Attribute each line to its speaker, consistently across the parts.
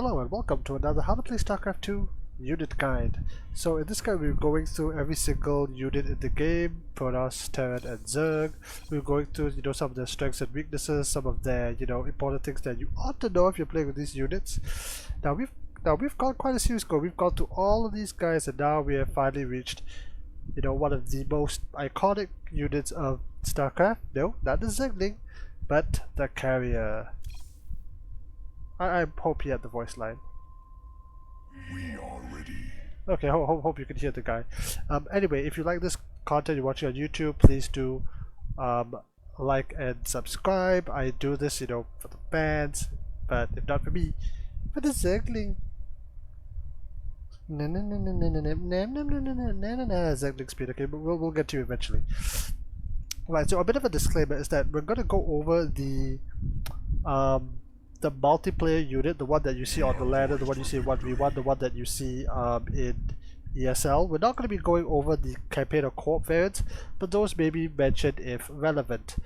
Speaker 1: Hello and welcome to another How to Play Starcraft 2 unit guide. So in this guide we're going through every single unit in the game, Protoss, Terran and Zerg. We're going through some of their strengths and weaknesses, some of their important things that you ought to know if you're playing with these units. Now we've gone quite a series ago. We've gone through all of these guys and now we have finally reached one of the most iconic units of Starcraft. No, not the Zergling, but the Carrier. I hope he had the voice line.
Speaker 2: We are ready.
Speaker 1: Okay, hope you can hear the guy. Anyway, if you like this content you're watching on YouTube, please do like and subscribe. I do this, for the fans, but if not for me, for the Zergling. Zergling speed. Okay, but we'll get to you eventually. Right. So a bit of a disclaimer is that we're gonna go over the multiplayer unit, the one that you see on the ladder, the one you see in 1v1, the one that you see in ESL. We're not going to be going over the campaign or corp variants, but those may be mentioned if relevant.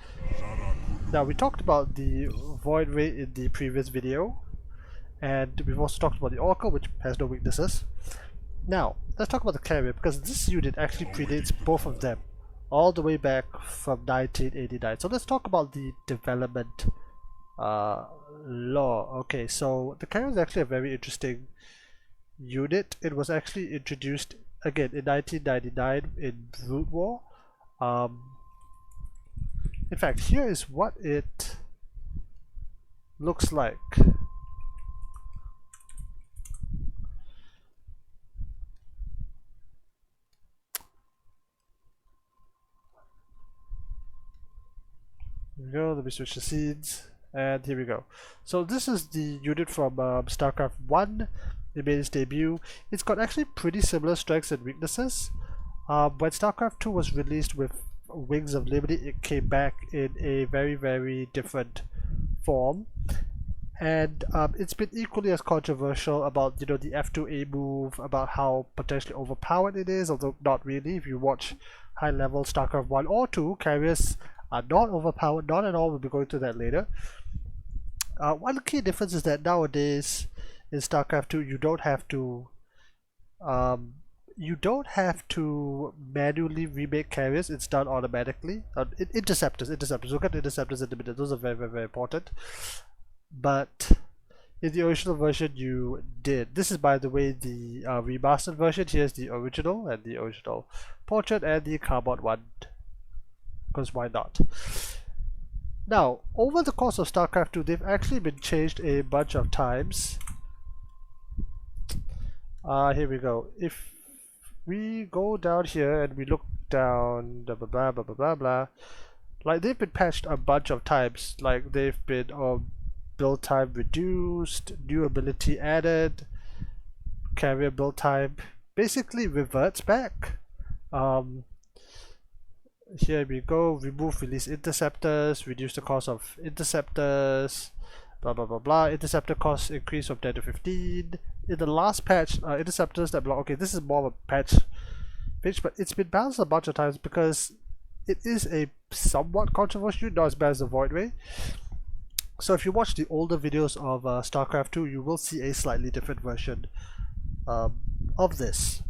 Speaker 1: Now, we talked about the Void Ray in the previous video, and we've also talked about the Oracle, which has no weaknesses. Now, let's talk about the Carrier, because this unit actually predates both of them, all the way back from 1989. So let's talk about the development lore. Okay, so the Carrier is actually a very interesting unit. It was actually introduced again in 1999 in Brood War. In fact, here is what it looks like. There we go. Let me switch the scenes. And here we go. So this is the unit from Starcraft 1. It made its debut. It's got actually pretty similar strengths and weaknesses. When Starcraft 2 was released with Wings of Liberty, it came back in a very, very different form. And it's been equally as controversial about the F2A move, about how potentially overpowered it is, although not really. If you watch high-level Starcraft 1 or 2, carriers are not overpowered, not at all. We'll be going through that later. One key difference is that nowadays in Starcraft 2 you don't have to manually remake carriers. It's done automatically. Interceptors. We'll get to interceptors in a minute. Those are very, very, very important. But in the original version you did. This is, by the way, the remastered version. Here's the original and the original portrait and the carbon one. Because why not? Now, over the course of Starcraft 2, they've actually been changed a bunch of times. Here we go. If we go down here and we look down, blah blah blah blah blah blah blah, like they've been patched a bunch of times. Like they've been build time reduced, new ability added, carrier build time basically reverts back. Here we go, remove release interceptors, reduce the cost of interceptors, blah blah blah blah. Interceptor cost increase from 10 to 15. In the last patch, interceptors that block, okay, this is more of a patch, but it's been balanced a bunch of times because it is a somewhat controversial, not as bad as the Void Ray. So if you watch the older videos of Starcraft 2, you will see a slightly different version of this.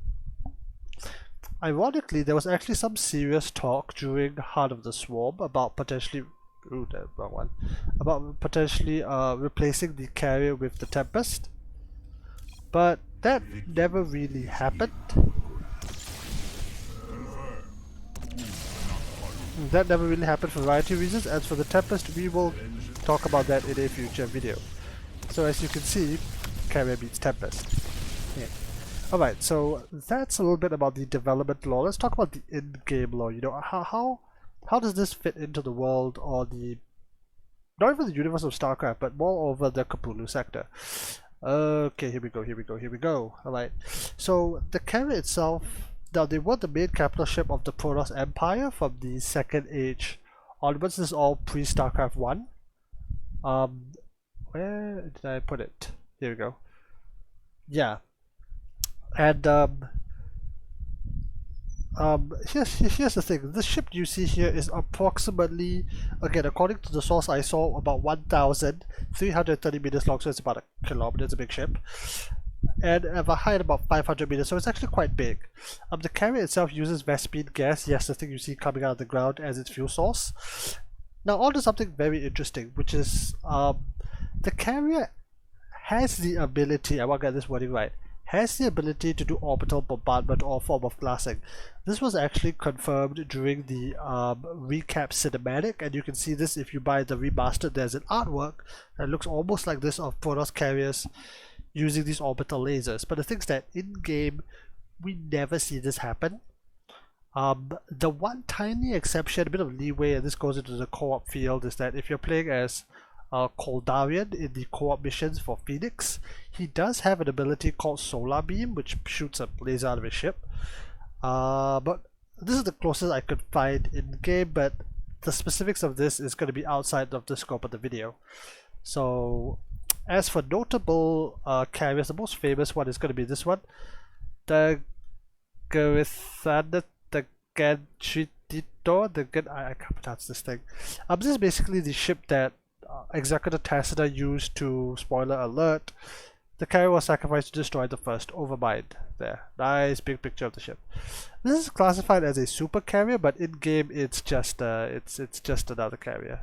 Speaker 1: Ironically, there was actually some serious talk during Heart of the Swarm about potentially replacing the carrier with the Tempest, but that never really happened. That never really happened for a variety of reasons. As for the Tempest, we will talk about that in a future video. So as you can see, carrier beats Tempest. Yeah. Alright, so that's a little bit about the development lore. Let's talk about the in-game lore. How does this fit into the world, or the, not even the universe of Starcraft, but more over the Cthulhu sector. Okay, here we go. Alright, so the carrier itself, now they were the main capital ship of the Protoss Empire from the Second Age onwards. This is all pre-Starcraft 1. Where did I put it? Here we go. Yeah. And here's the thing. The ship you see here is approximately, again, according to the source I saw, about 1,330 meters long, so it's about a kilometer. It's a big ship, and have a height about 500 meters, so it's actually quite big. The carrier itself uses Vespene gas, yes, the thing you see coming out of the ground, as its fuel source. Now, on to something very interesting, which is the carrier has the ability, I want to get this wording right, has the ability to do orbital bombardment or form of glassing. This was actually confirmed during the recap cinematic, and you can see this if you buy the remastered. There's an artwork that looks almost like this of Protoss carriers using these orbital lasers. But the thing is that in-game, we never see this happen. The one tiny exception, a bit of leeway, and this goes into the co-op field, is that if you're playing as Koldarian in the co-op missions for Phoenix, he does have an ability called Solar Beam, which shoots a laser out of his ship. But this is the closest I could find in game, but the specifics of this is going to be outside of the scope of the video. So, as for notable carriers, the most famous one is going to be this one, the Garithana, the Ganchitito, I can't pronounce this thing. This is basically the ship that Executor Tacita used to, spoiler alert, the carrier was sacrificed to destroy the first Overmind. There, nice big picture of the ship. This is classified as a super carrier, but in game it's just another carrier.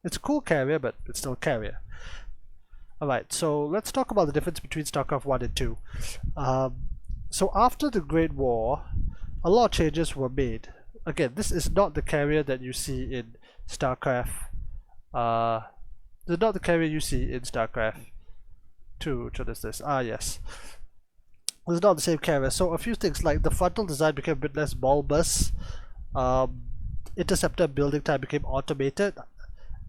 Speaker 1: It's a cool carrier, but it's still a carrier. Alright, so let's talk about the difference between StarCraft 1 and 2. So after the Great War, a lot of changes were made. Again, this is not the carrier that you see in StarCraft. This is not the carrier you see in StarCraft 2. Which one is this? Ah, yes. This is not the same carrier. So a few things, like the frontal design became a bit less bulbous. Interceptor building time became automated.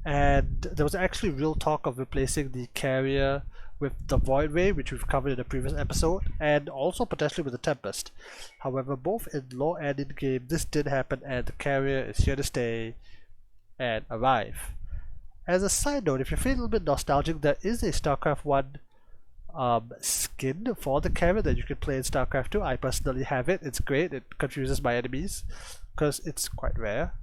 Speaker 1: And there was actually real talk of replacing the carrier with the Void Ray, which we've covered in a previous episode, and also potentially with the Tempest. However, both in lore and in game, this did happen, and the carrier is here to stay and arrive. As a side note, if you're feeling a little bit nostalgic, there is a StarCraft 1 skin for the carrier that you can play in StarCraft 2. I personally have it. It's great. It confuses my enemies because it's quite rare.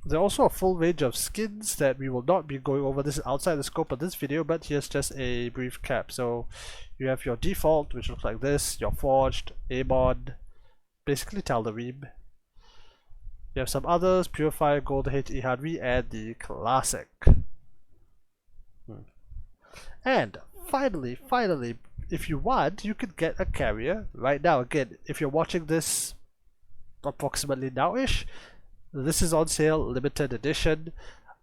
Speaker 1: There are also a full range of skins that we will not be going over. This is outside the scope of this video, but here's just a brief cap. So you have your default, which looks like this, your forged, Amon, basically Tal'Darim. You have some others, Purifier, Golden Age, Ihadri, and the Classic. And finally, if you want, you can get a carrier right now. Again, if you're watching this approximately now-ish, this is on sale, limited edition.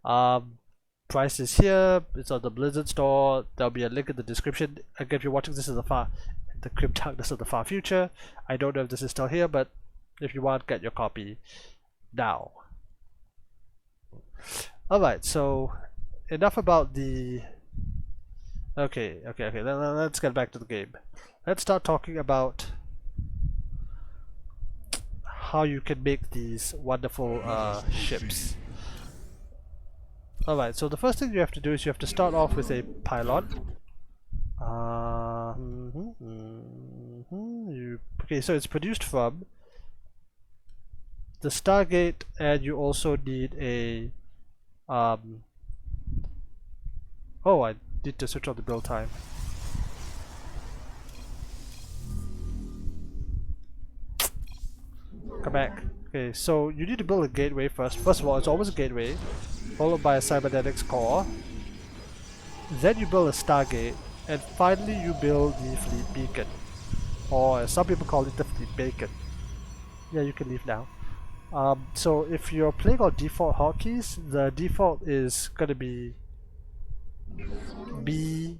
Speaker 1: Price is here. It's on the Blizzard store. There'll be a link in the description. Again, if you're watching this in the grim darkness of the far future, I don't know if this is still here, but if you want, get your copy now. Alright, so enough about the... Okay, let's get back to the game. Let's start talking about how you can make these wonderful ships. Alright, so the first thing you have to do is you have to start off with a pylon. Okay, so it's produced from the Stargate, and you also need a oh, I need to switch on the build time. Come back. Okay, so you need to build a gateway first. First of all, it's always a gateway, followed by a cybernetics core. Then you build a Stargate, and finally you build the Fleet Beacon. Or as some people call it, the Fleet Bacon. Yeah, you can leave now. So if you're playing on default hotkeys, the default is going to be BE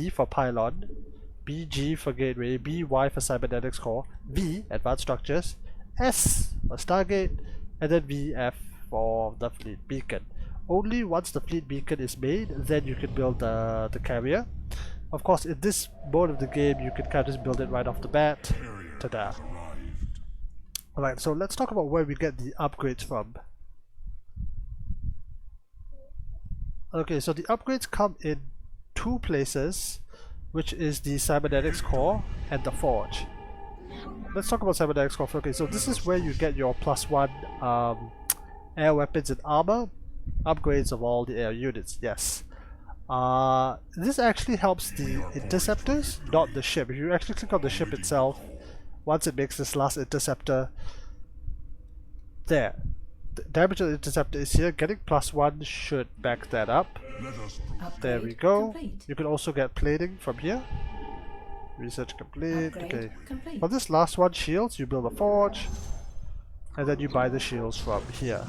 Speaker 1: for pylon, BG for gateway, BY for cybernetics core, V advanced structures, S for Stargate, and then VF for the fleet beacon. Only once the fleet beacon is made, then you can build the carrier. Of course, in this mode of the game, you can kind of just build it right off the bat. Ta-da! Alright, so let's talk about where we get the upgrades from. Okay, so the upgrades come in two places. which is the cybernetics core and the forge. Let's talk about cybernetics core. Okay, so this is where you get your +1 air weapons and armor upgrades of all the air units. Yes. This actually helps the interceptors, not the ship. If you actually click on the ship itself, once it makes this last interceptor, there. The damage of the interceptor is here. Getting +1 should back that up. There we go.
Speaker 3: Complete.
Speaker 1: You can also get plating from here. Research complete.
Speaker 3: Upgrade
Speaker 1: Okay.
Speaker 3: complete.
Speaker 1: For this last one, shields, you build a forge, and then you buy the shields from here.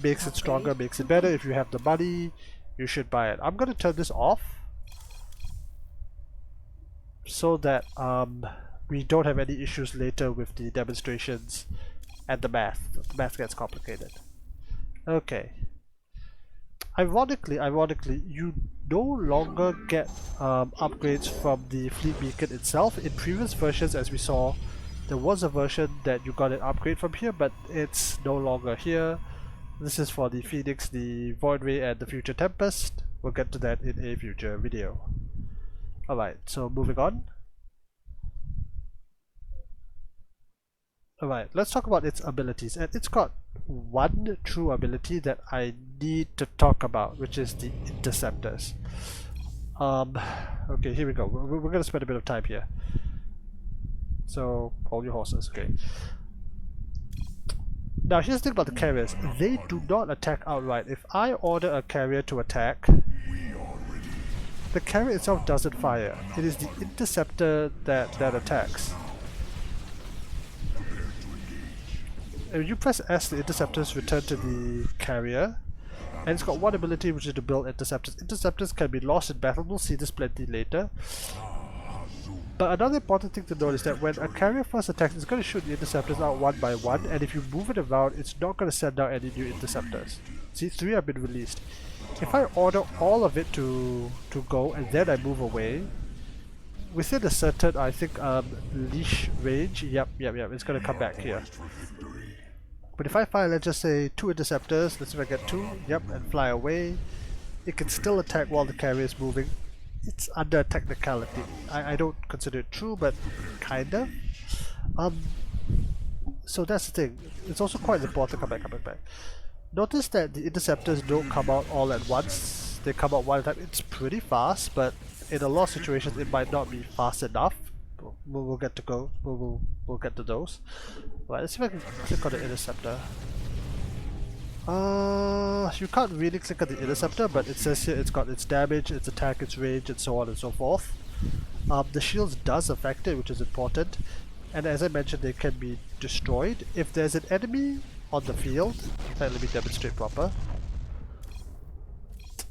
Speaker 1: Makes it stronger, makes it better. If you have the money, you should buy it. I'm gonna turn this off so that we don't have any issues later with the demonstrations and the math. The math gets complicated. Okay. Ironically, you no longer get upgrades from the fleet beacon itself. In previous versions, as we saw, there was a version that you got an upgrade from here, but it's no longer here. This is for the Phoenix, the Void Ray, and the Future Tempest. We'll get to that in a future video. Alright, so moving on. Alright, let's talk about its abilities. And it's got one true ability that I need to talk about, which is the interceptors. Okay, here we go. We're gonna spend a bit of time here. So, hold your horses, okay. Now here's the thing about the carriers. They do not attack outright. If I order a carrier to attack, the carrier itself doesn't fire. It is the interceptor that attacks. If you press S, the interceptors return to the carrier, and it's got one ability, which is to build interceptors. Interceptors can be lost in battle. We'll see this plenty later. But another important thing to note is that when a carrier first attacks, it's going to shoot the interceptors out one by one, and if you move it around, it's not going to send out any new interceptors. See, 3 have been released. If I order all of it to go, and then I move away, within a certain, I think, leash range, yep, it's going to come back here. But if I fire, let's just say 2 interceptors, let's see if I get 2, yep, and fly away, it can still attack while the carrier is moving. It's under technicality. I don't consider it true, but kinda. So that's the thing. It's also quite important. Come back. Notice that the interceptors don't come out all at once. They come out one at a time. It's pretty fast, but in a lot of situations it might not be fast enough. We'll get to go. We'll get to those. Right, let's see if I can click on the interceptor. You can't really click on the interceptor, but it says here it's got its damage, its attack, its range, and so on and so forth. The shields does affect it, which is important. And as I mentioned, they can be destroyed. If there's an enemy on the field, let me demonstrate proper.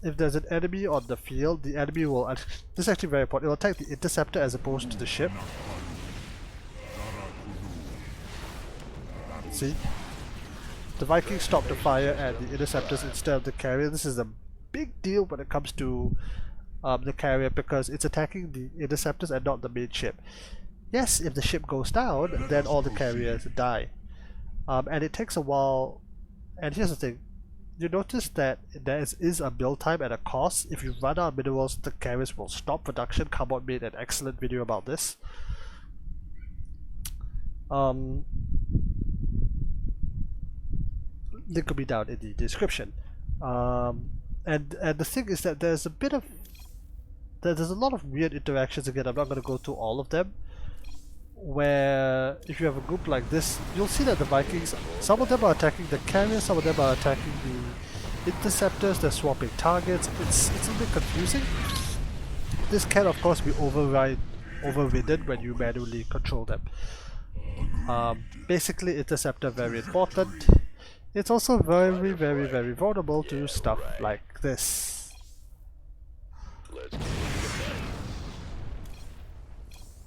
Speaker 1: If there's an enemy on the field, the enemy will, this is actually very important, it will attack the interceptor as opposed to the ship. See? The Vikings stop the fire at the interceptors instead of the carrier. This is a big deal when it comes to the carrier because it's attacking the interceptors and not the main ship. Yes, if the ship goes down, then all the carriers die. And it takes a while. And here's the thing. You notice that there is a build time and a cost. If you run out of minerals, the carriers will stop production. Carbon made an excellent video about this. Link will be down in the description. And the thing is that there's a lot of weird interactions. Again, I'm not going to go through all of them. Where if you have a group like this, you'll see that the Vikings, some of them are attacking the carriers, some of them are attacking the interceptors. They're swapping targets. It's a bit confusing. This can of course be overridden when you manually control them. Basically, interceptor very important. It's also very vulnerable to stuff like this.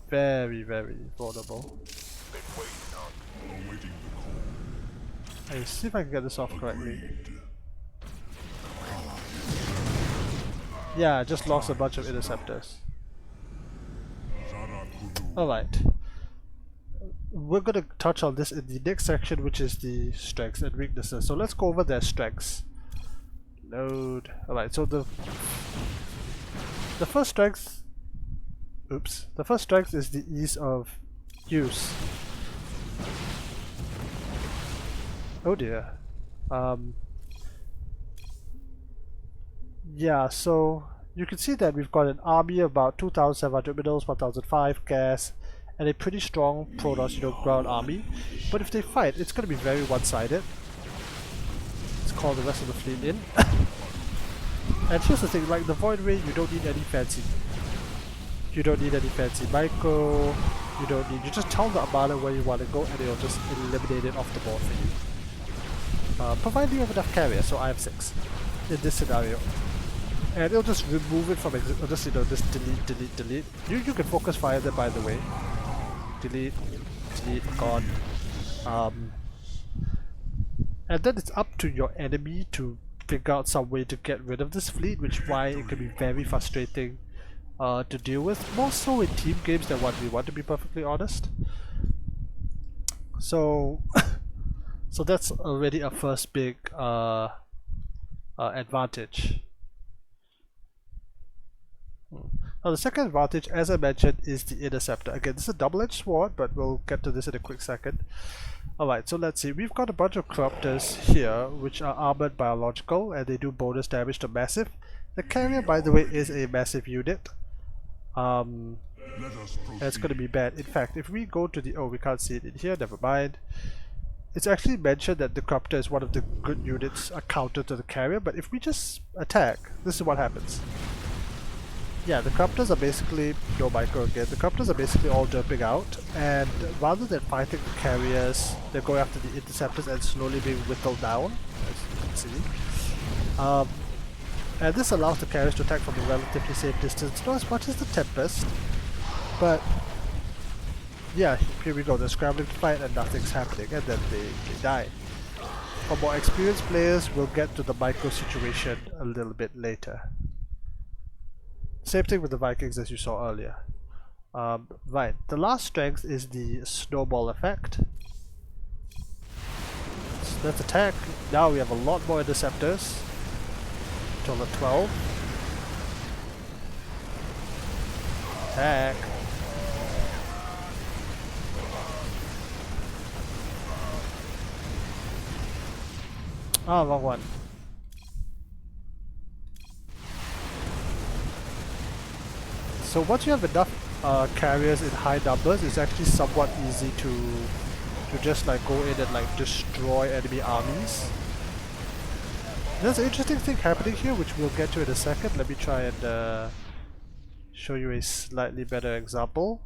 Speaker 1: Very vulnerable. Let's see if I can get this off correctly. Yeah, I just lost a bunch of interceptors. Alright. We're going to touch on this in the next section, which is the strengths and weaknesses. So let's go over their strengths. Load. Alright, so the first strength, oops, the first strength is the ease of use. Oh dear. Yeah, so you can see that we've got an army of about 2,700 minerals, 1,005 gas, and a pretty strong Protoss, ground army. But if they fight, it's going to be very one-sided. Let's call the rest of the fleet in. And here's the thing, like the Void Ray, you don't need any fancy. You don't need any fancy micro. You just tell the Armada where you want to go, and it'll just eliminate it off the board for you. Provided you have enough carriers, so I have 6 in this scenario. And it'll just remove it from exit, or just just delete. You can focus fire them, by the way. Delete, gone. And then it's up to your enemy to figure out some way to get rid of this fleet, which is why it can be very frustrating to deal with, more so in team games than 1v1, to be perfectly honest. So, so that's already a first big advantage. Now the second advantage, as I mentioned, is the interceptor. Again, this is a double-edged sword, but we'll get to this in a quick second. Alright, so let's see. We've got a bunch of corruptors here, which are armored biological, and they do bonus damage to massive. The carrier, by the way, is a massive unit. And it's going to be bad. In fact, if we go to the... oh, we can't see it in here, never mind. It's actually mentioned that the corruptor is one of the good units, a counter to the carrier, but if we just attack, this is what happens. Yeah, the corruptors are basically, no micro again, the corruptors are basically all jumping out, and rather than fighting the carriers, they're going after the interceptors and slowly being whittled down, as you can see. And this allows the carriers to attack from a relatively safe distance, not as much as the Tempest, but yeah, here we go, they're scrambling to fight and nothing's happening, and then they die. For more experienced players, we'll get to the micro situation a little bit later. Same thing with the Vikings as you saw earlier. Right, the last strength is the snowball effect. So let's attack. Now we have a lot more interceptors. Total of 12. Attack. Ah, wrong one. So once you have enough carriers in high numbers, it's actually somewhat easy to just like go in and like destroy enemy armies. There's an interesting thing happening here, which we'll get to in a second. Let me try and show you a slightly better example.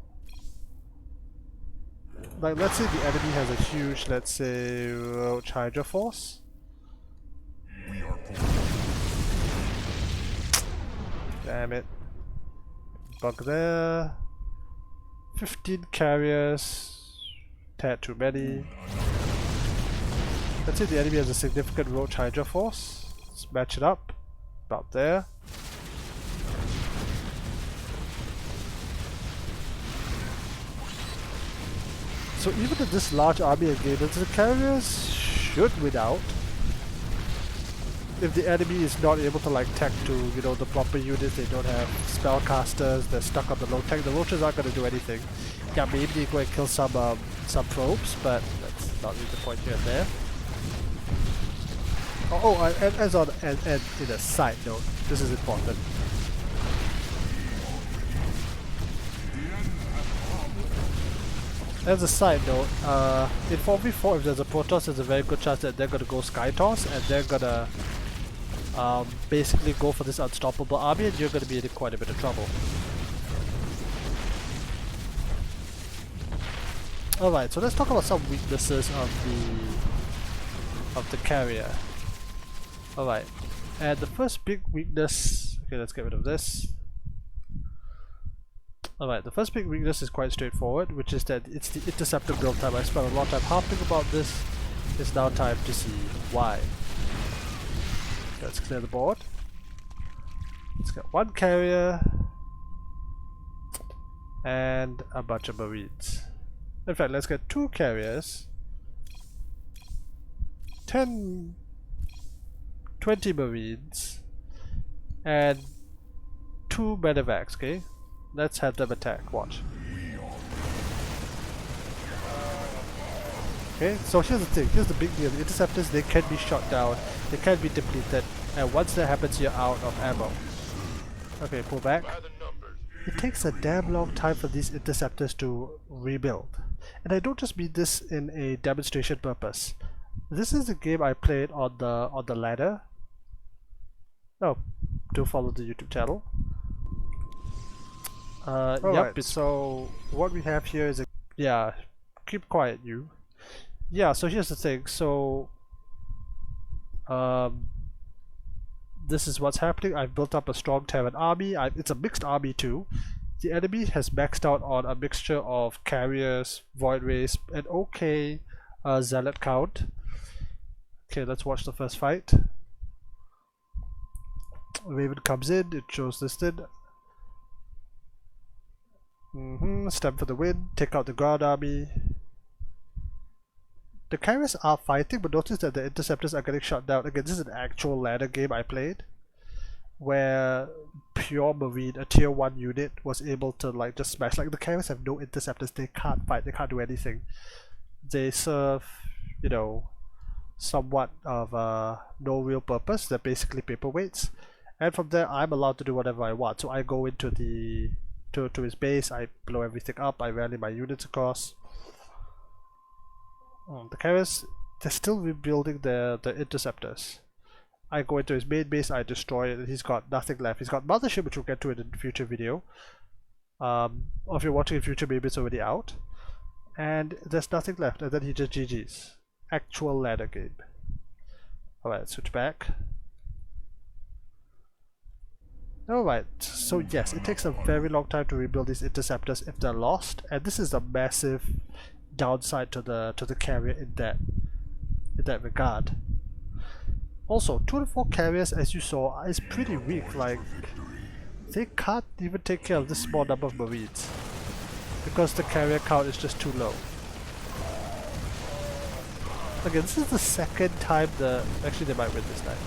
Speaker 1: Like, let's say the enemy has a huge, let's say, Roach Hydra force. Damn it. Bug there. 15 carriers. Tad too many. Let's say the enemy has a significant Roach Hydra force. Let's match it up. About there. So even in this large army of gamers, the carriers should win out. If the enemy is not able to like tech to, you know, the proper units, they don't have spellcasters, they're stuck on the low tech, the roaches aren't going to do anything. Yeah, maybe they go and kill some probes, but that's not really the point here and there. And in a side note, this is important. As a side note, in 4v4, if there's a Protoss, there's a very good chance that they're going to go Sky Toss, and they're going to basically go for this unstoppable army, and you're going to be in quite a bit of trouble. Alright, so let's talk about some weaknesses of the carrier. Alright, and the first big weakness... okay, let's get rid of this. Alright, the first big weakness is quite straightforward, which is that it's the interceptor build time. I spent a lot of time harping about this. It's now time to see why. Let's clear the board. Let's get one carrier and a bunch of marines. In fact, let's get 2 carriers, 20 marines, and 2 medevacs, okay? Let's have them attack, watch. Okay, so here's the thing, here's the big deal. The interceptors, they can be shot down, they can be depleted, and once that happens, you're out of ammo. Okay, pull back. It takes a damn long time for these interceptors to rebuild. And I don't just mean this in a demonstration purpose. This is a game I played on the ladder. Oh, do follow the YouTube channel. Yep, so what we have here is a... Yeah, keep quiet you. Yeah, so here's the thing, so... this is what's happening. I've built up a strong Terran army. It's a mixed army too. The enemy has maxed out on a mixture of carriers, void rays, and okay zealot count. Okay, let's watch the first fight. Raven comes in, it shows listed. Stem for the win, take out the ground army. The carriers are fighting, but notice that the interceptors are getting shot down. Again, this is an actual ladder game I played, where pure marine, a tier 1 unit, was able to like just smash. Like the carriers have no interceptors, they can't fight, they can't do anything. They serve, you know, somewhat of no real purpose. They're basically paperweights. And from there, I'm allowed to do whatever I want. So I go into the to his base, I blow everything up, I rally my units across. The carriers, they're still rebuilding the interceptors. I go into his main base, I destroy it, and he's got nothing left. He's got Mothership, which we'll get to in a future video. Or if you're watching in future, maybe it's already out. And there's nothing left, and then he just GG's. Actual ladder game. Alright, switch back. Alright, so yes, it takes a very long time to rebuild these interceptors if they're lost, and this is a massive downside to the carrier in that regard. Also, 2 to 4 carriers, as you saw, is pretty weak. Like, they can't even take care of this small number of marines because the carrier count is just too low. Again, this is the second time actually they might win this time.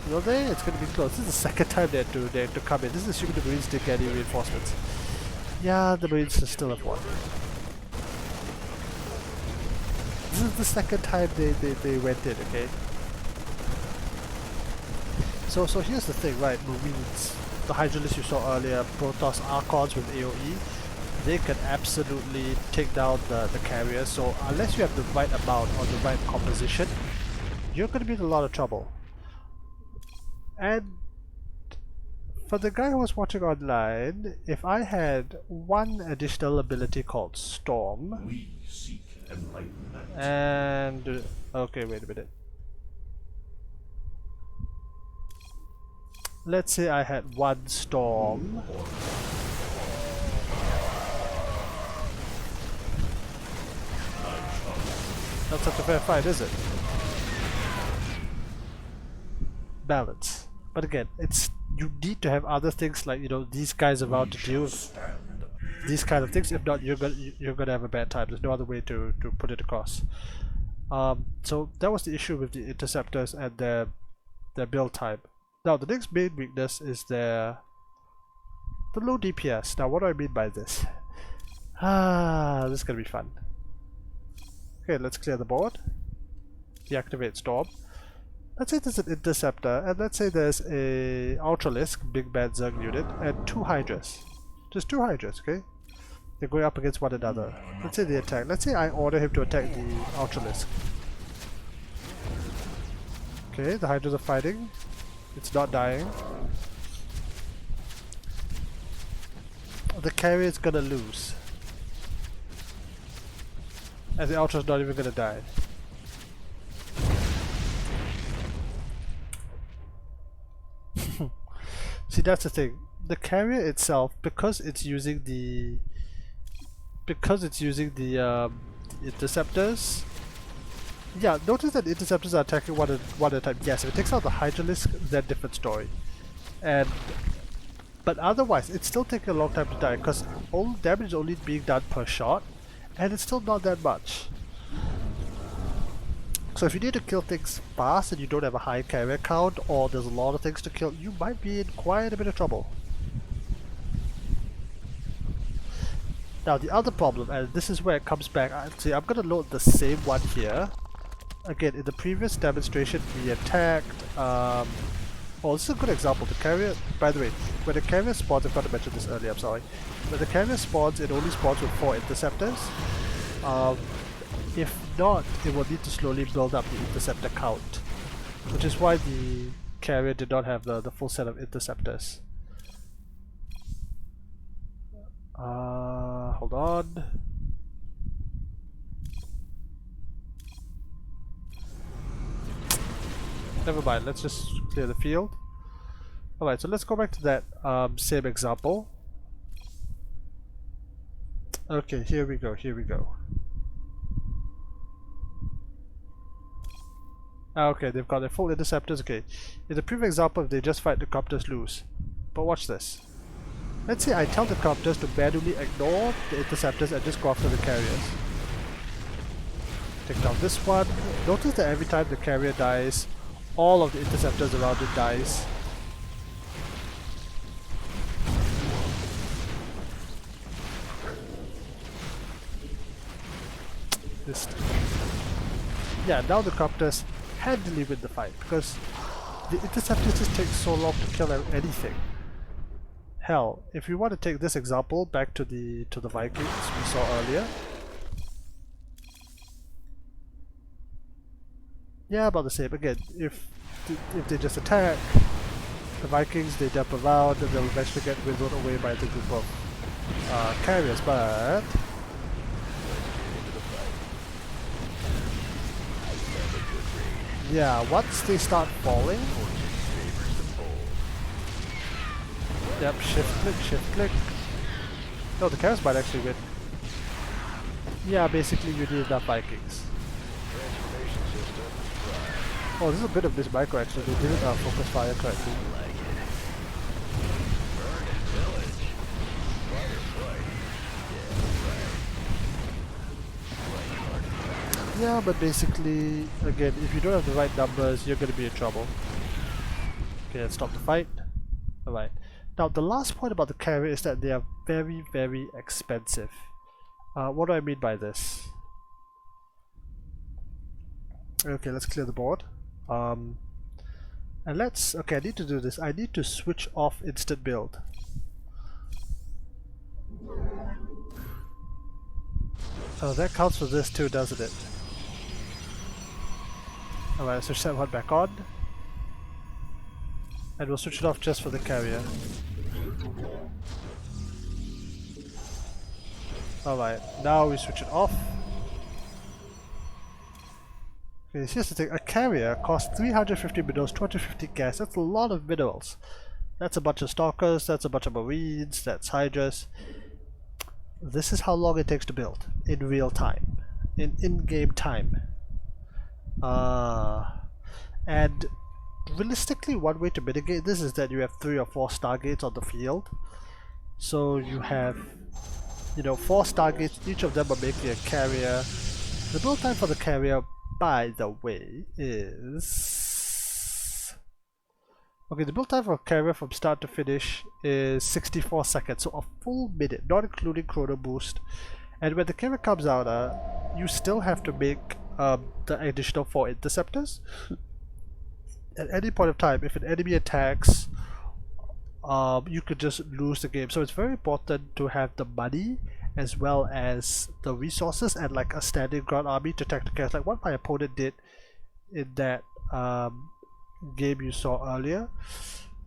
Speaker 1: Will they? It's gonna be close. This is the second time they have to come in. This is assuming the marines didn't get any reinforcements. Yeah, the marines still have won. This is the second time they went in, okay? So here's the thing, right? Marines, the Hydralisk you saw earlier, Protoss Archons with AoE, they can absolutely take down the carriers. So unless you have the right amount or the right composition, you're gonna be in a lot of trouble. And for the guy who was watching online, if I had one additional ability called Storm, and okay, wait a minute. Let's say I had one Storm. Not such a fair fight, is it? Balance. But again, you need to have other things like, you know, these guys around to deal with these kind of things. If not, you're gonna have a bad time. There's no other way to put it across. So that was the issue with the interceptors and their build time. Now the next main weakness is the low DPS. Now what do I mean by this? This is gonna be fun. Okay, let's clear the board. Deactivate Storm. Let's say there's an interceptor, and let's say there's a Ultralisk, big bad Zerg unit, and 2 Hydras. Just 2 Hydras, okay? They're going up against one another. Let's say they attack. Let's say I order him to attack the Ultralisk. Okay, the Hydras are fighting. It's not dying. The carrier is gonna lose. And the Ultra's not even gonna die. See, that's the thing. The carrier itself, because it's using the interceptors. Yeah, notice that interceptors are attacking one at a time. Yes, if it takes out the Hydralisk, then different story. But otherwise, it's still taking a long time to die because all damage is only being done per shot, and it's still not that much. So if you need to kill things fast and you don't have a high carrier count, or there's a lot of things to kill, you might be in quite a bit of trouble. Now the other problem, and this is where it comes back, see, I'm going to load the same one here. Again, in the previous demonstration we attacked, oh, this is a good example. The carrier, by the way, when the carrier spawns, I forgot to mention this earlier, I'm sorry. When the carrier spawns, it only spawns with 4 interceptors. If not, it will need to slowly build up the interceptor count, which is why the carrier did not have the full set of interceptors. Hold on. Never mind, let's just clear the field. Alright, so let's go back to that same example. Okay, here we go, here we go. Okay, they've got their full interceptors. Okay, in the previous example, they just fight the copters lose. But watch this. Let's say I tell the copters to manually ignore the interceptors and just go after the carriers. Take down this one. Notice that every time the carrier dies, all of the interceptors around it dies. Yeah, now the copters handily win the fight because the interceptors just take so long to kill anything. Hell, if you want to take this example back to the Vikings we saw earlier. Yeah, about the same. Again, if they just attack the Vikings, they dump around and they'll eventually get whittled away by the group of carriers, but yeah, once they start falling, yep, shift click. No, the carriers might actually win. Yeah, basically you need enough Vikings. Oh, this is a bit of this micro actually, they didn't focus fire correctly. Yeah, but basically, again, if you don't have the right numbers, you're going to be in trouble. Okay, let's stop the fight. Alright. Now, the last point about the carrier is that they are very, very expensive. What do I mean by this? Okay, let's clear the board. And let's... Okay, I need to do this. I need to switch off instant build. Oh, that counts for this too, doesn't it? Alright, switch that one back on. And we'll switch it off just for the carrier. Alright, now we switch it off. Okay, here's the thing, a carrier costs 350 minerals, 250 gas. That's a lot of minerals. That's a bunch of stalkers, that's a bunch of marines, that's hydras. This is how long it takes to build in real time, in-game time. And realistically, one way to mitigate this is that you have 3 or 4 stargates on the field. So you have, you know, 4 stargates, each of them are making a carrier. The build time for the carrier, by the way, is... Okay, the build time for a carrier from start to finish is 64 seconds, so a full minute, not including chrono boost. And when the carrier comes out, you still have to make the additional 4 interceptors. At any point of time, if an enemy attacks, you could just lose the game. So it's very important to have the money as well as the resources and like a standing ground army to attack the carriers, like what my opponent did in that game you saw earlier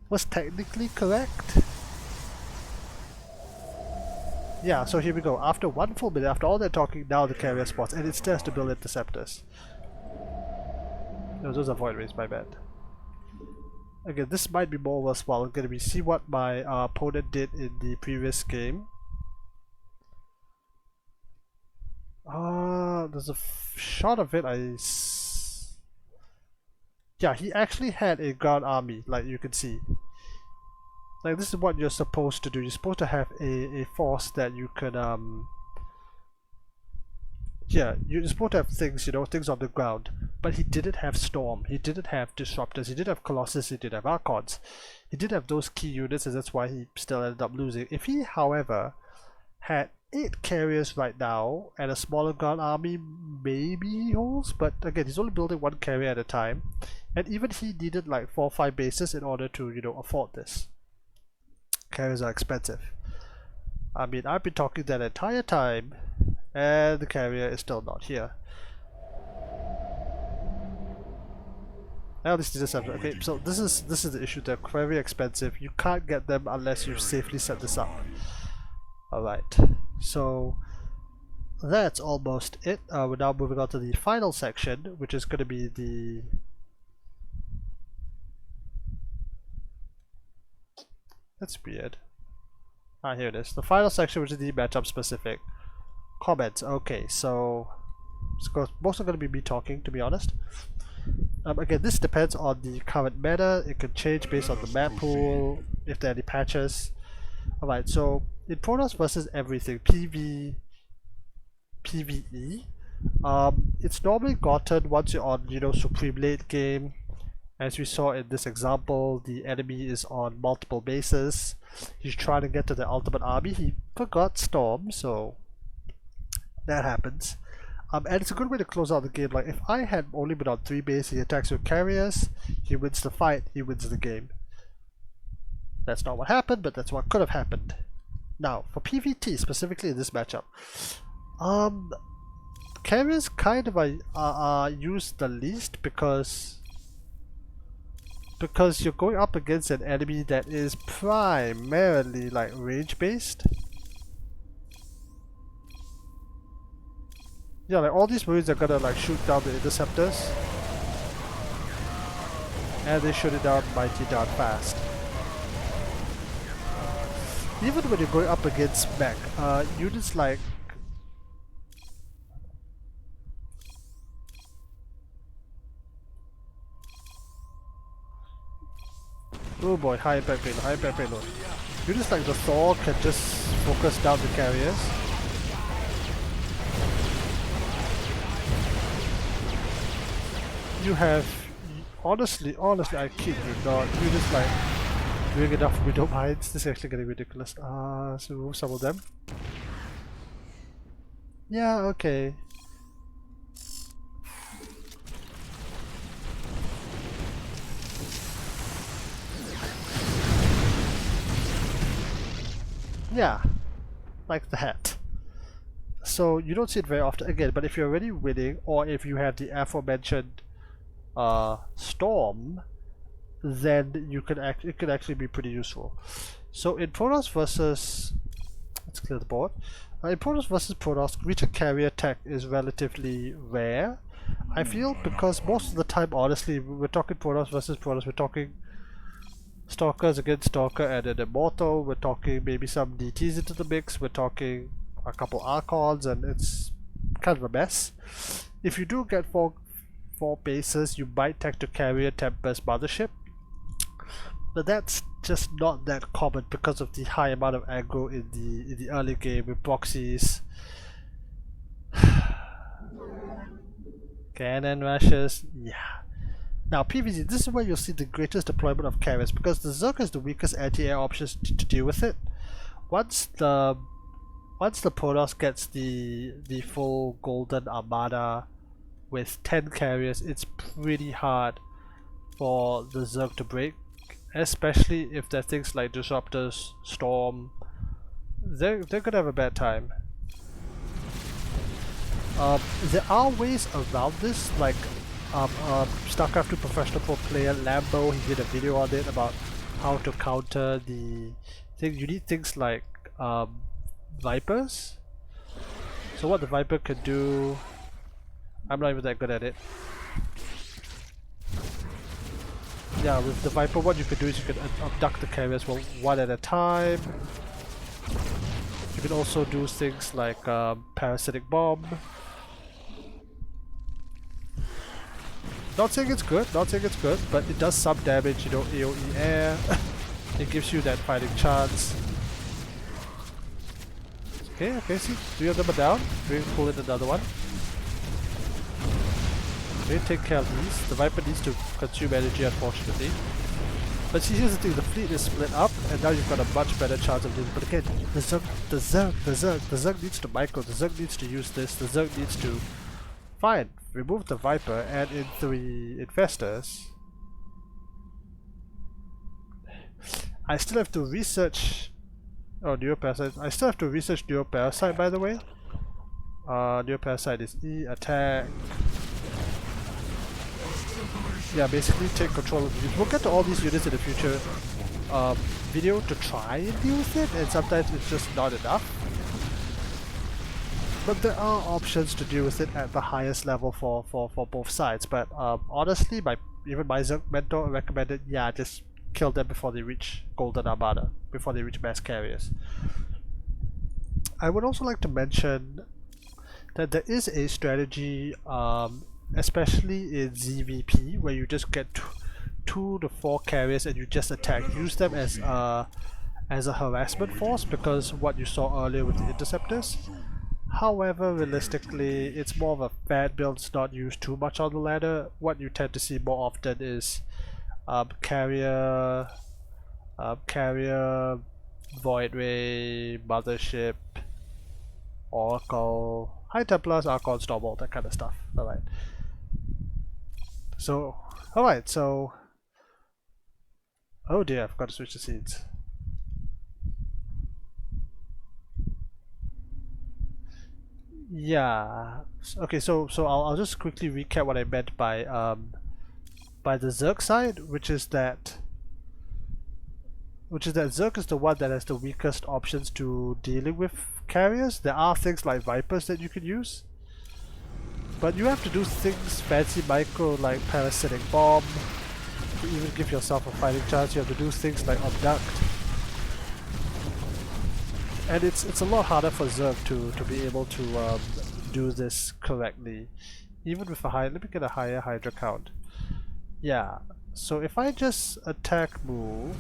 Speaker 1: was technically correct. Yeah, so here we go. After 1 full minute, after all that talking, now the carrier spawns, and it still has to build interceptors. No, those are void rays, my bad. Again, this might be more worthwhile. I'm gonna see what my opponent did in the previous game. There's a shot of it. Yeah, he actually had a ground army, like you can see. Like, this is what you're supposed to do. You're supposed to have a force that you can yeah, you're supposed to have things, you know, things on the ground. but he didn't have Storm, he didn't have Disruptors, he did have Colossus, he did have Archons. He did have those key units, and that's why he still ended up losing. If he, however, had 8 carriers right now and a smaller ground army, maybe he holds, but again, he's only building 1 carrier at a time, and even he needed like 4 or 5 bases in order to, you know, afford this. Carriers are expensive. I mean, I've been talking that entire time, and the carrier is still not here. Now this is okay. So this is the issue. They're very expensive. You can't get them unless you safely set this up. All right. So that's almost it. We're now moving on to the final section, which is going to be the. That's weird. Ah, here it is. The final section, which is the matchup specific comments. Okay, so it's mostly going to be me talking, to be honest. Again, this depends on the current meta. It can change based on the map pool, if there are any patches. Alright, so in Protoss versus everything, PvE, it's normally gotten once you're on, you know, Supreme late game. As we saw in this example, the enemy is on multiple bases. He's trying to get to the ultimate army. He forgot Storm, so that happens. And it's a good way to close out the game. Like, if I had only been on 3 bases, he attacks with carriers, he wins the fight, he wins the game. That's not what happened, but that's what could have happened. Now, for PvT, specifically in this matchup, carriers kind of are used the least because you're going up against an enemy that is primarily like range based. Yeah, like all these Marines are gonna like shoot down the interceptors, and they shoot it down mighty darn fast. Even when you're going up against mech, units like oh boy, high impact payload, high impact payload. Units like the Thor can just focus down the carriers. You have, honestly, I kid you not, units like doing enough widow mines. This is actually getting ridiculous. So remove some of them. Yeah, okay. Yeah, like that. So you don't see it very often again, but if you're already winning, or if you have the aforementioned Storm, then you can it could actually be pretty useful. So in Protoss versus, let's clear the board. In Protoss versus Protoss, reach carrier tech is relatively rare, I feel, because most of the time, honestly, we're talking Protoss versus Protoss, we're talking Stalkers against Stalker and an Immortal, we're talking maybe some DTs into the mix, we're talking a couple Archons, and it's kind of a mess. If you do get four bases, you might tech to carrier Tempest Mothership, but that's just not that common because of the high amount of aggro in the early game with proxies. Cannon rushes, yeah. Now PvZ, this is where you'll see the greatest deployment of carriers because the Zerg is the weakest anti-air options to deal with it. Once the Protoss gets the full golden armada with 10 carriers, it's pretty hard for the Zerg to break, especially if there are things like Disruptors, Storm. They're gonna have a bad time. There are ways around this, like Starcraft 2 professional pro player Lambo, he did a video on it about how to counter the thing. You need things like Vipers. So what the Viper could do, I'm not even that good at it. Yeah, with the Viper, what you could do is you can abduct the carriers one at a time. You can also do things like Parasitic Bomb. Not saying it's good, but it does some damage, you know, AoE air. It gives you that fighting chance. Okay, see, 3 of them are down. We pull in another one. Okay, take care of these. The Viper needs to consume energy, unfortunately. But see, here's the thing, the fleet is split up, and now you've got a much better chance of this. But again, the Zerg needs to micro, the Zerg needs to use this, the Zerg needs to... Fine, remove the Viper, add in 3 Infestors. I still have to research... Oh, Neoparasite. I still have to research Neoparasite, by the way. Neoparasite is E, attack. Yeah, basically take control of the units. We'll get to all these units in the future video to try and deal with it, and sometimes it's just not enough. But there are options to deal with it at the highest level for both sides. But honestly, even my Zerg mentor recommended, yeah, just kill them before they reach Golden Armada, before they reach mass carriers. I would also like to mention that there is a strategy, especially in ZVP, where you just get 2 to 4 carriers and you just attack. Use them as a harassment force, because what you saw earlier with the interceptors. However, realistically, it's more of a fat build. It's not used too much on the ladder. What you tend to see more often is carrier, Void Ray, Mothership, Oracle, High Templars, Archon, Stormbolt, that kind of stuff. Alright. So, alright, so... Oh dear, I've got to switch the scenes. Yeah. Okay, so I'll just quickly recap what I meant by the Zerg side, which is that Zerg is the one that has the weakest options to dealing with carriers. There are things like Vipers that you can use, but you have to do things fancy micro like Parasitic Bomb to even give yourself a fighting chance. You have to do things like Abduct, and it's a lot harder for Zerg to be able to do this correctly, even with a high. Let me get a higher Hydra count. Yeah, so if I just attack move...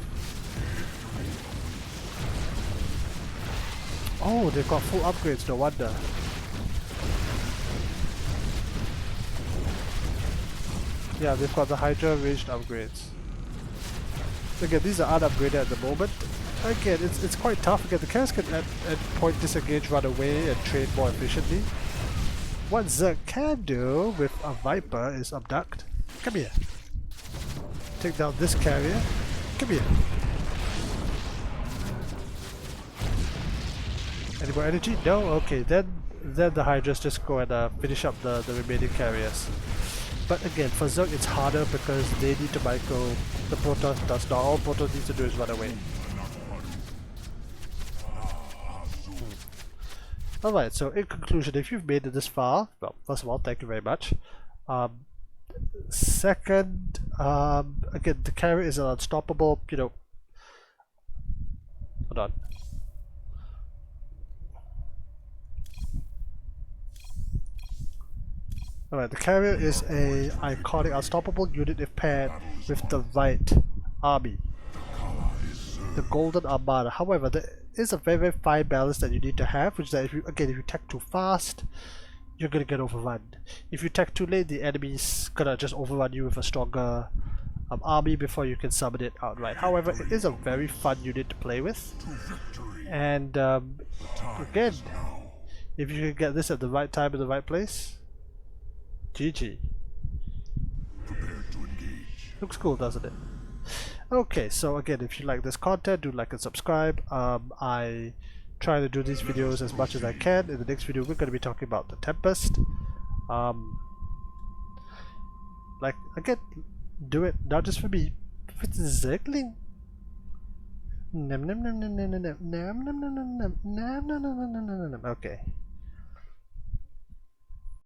Speaker 1: Oh, they've got full upgrades, no wonder. Yeah, they've got the Hydra ranged upgrades. Again, these are unupgraded at the moment. Again, it's quite tough. Again, the carriers can at point disengage, run away, and trade more efficiently. What Zerg can do with a Viper is abduct. Come here. Take down this carrier. Come here. Any more energy? No? Okay, then the Hydras just go and finish up the remaining carriers. But again, for Zerg it's harder because they need to micro. The Protoss does not. All Protoss needs to do is run away. Alright, so in conclusion, if you've made it this far, well, first of all, thank you very much. Second, again, the carrier is an unstoppable, hold on. Alright, the carrier is a iconic, unstoppable unit if paired with the right army, the Golden Armada. However, there is a very fine balance that you need to have, which is that if you attack too fast, you're gonna get overrun. If you attack too late, the enemy's gonna just overrun you with a stronger army before you can summon it outright. However, it is a very fun unit to play with, and again, if you can get this at the right time in the right place, GG. Looks cool, doesn't it? Okay, so again, if you like this content, do like and subscribe. I try to do these videos as much as I can. In the next video, we're going to be talking about the Tempest. Like, again, do it not just for me, for the Zergling. Okay.